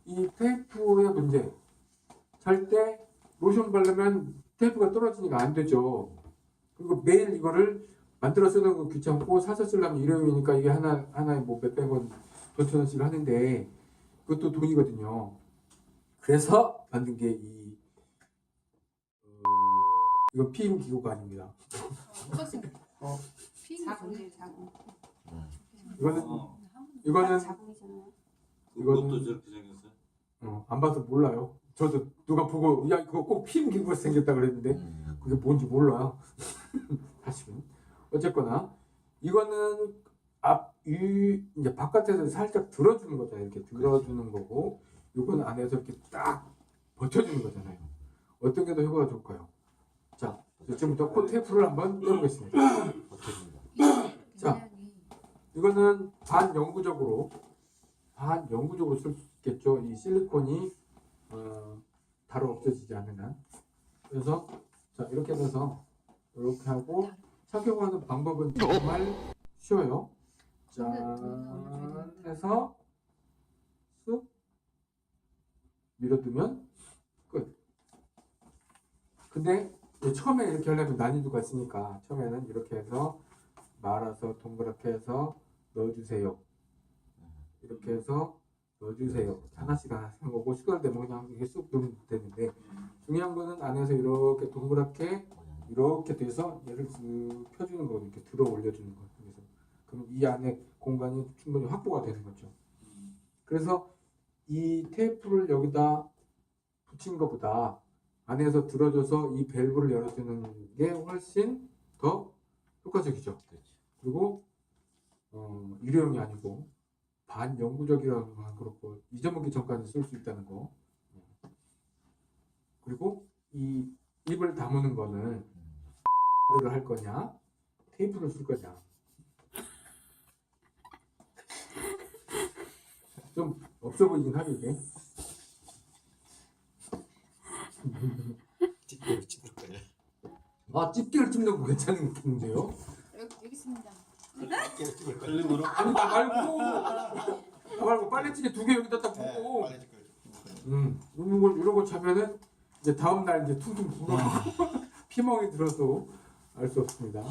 이 테이프의 문제. 잘 때 로션 바르면 테이프가 떨어지니까 안 되죠. 그리고 매일 이거를 만들어 쓰는 거 귀찮고 사서 쓰려면 일회용이니까 이게 하나에 뭐 몇백 원, 몇천 원씩 하는데 그것도 돈이거든요. 그래서 만든 게 이거 피임 기구가 아닙니다. 이거는 그것도 저렇게 생겼어요? 안 봐서 몰라요. 저도 누가 보고 야 이거 꼭 피임 기구가 생겼다 그랬는데 그게 뭔지 몰라요. 사실은 어쨌거나 이거는 이제 바깥에서 살짝 들어주는 거잖아요. 이렇게 들어주는 거고 이건 안에서 이렇게 딱 버텨주는 거잖아요. 어떤 게 더 효과가 좋을까요? 자, 지금부터 코 테이프를 한번 해보겠습니다. 자, 이거는 반영구적으로 쓸 수 있겠죠. 이 실리콘이 바로 없어지지 않는 한. 그래서 자 이렇게 돼서 이렇게 하고 착용하는 방법은 정말 쉬워요. 짠 해서 쓱 밀어두면 끝. 근데 처음에 이렇게 하려면 난이도가 있으니까 처음에는 이렇게 해서 말아서 동그랗게 해서 넣어주세요. 이렇게 해서 넣어주세요. 하나씩 한 거고 시간되면 그냥 이게 쑥 넣으면 되는데 중요한 거는 안에서 이렇게 동그랗게 이렇게 돼서 얘를 쓱 펴주는 거 이렇게 들어 올려주는 거. 그래서 그럼 이 안에 공간이 충분히 확보가 되는 거죠. 그래서 이 테이프를 여기다 붙인 것보다 안에서 들어줘서 이 밸브를 열어주는 게 훨씬 더 효과적이죠. 그리고 일회용이 아니고 반영구적이라는 건 그렇고 잊어먹기 전까지 쓸 수 있다는 거. 그리고 이 입을 다무는 거는 를 할 거냐 테이프를 쓸 거냐 좀 없어 보이긴 하네 이게. 집게를 찝을 거예요. 아 집게를 찝는 거 괜찮은 느낌인데요? 여기 있습니다. 집게를 찝을 거예요. 클립으로? 아니 나 말고 빨래찌개 2개 여기다 딱 붓고 이런 거 차면은 이제 다음날 이제 퉁퉁 불어 피멍이 들어도 알 수 없습니다.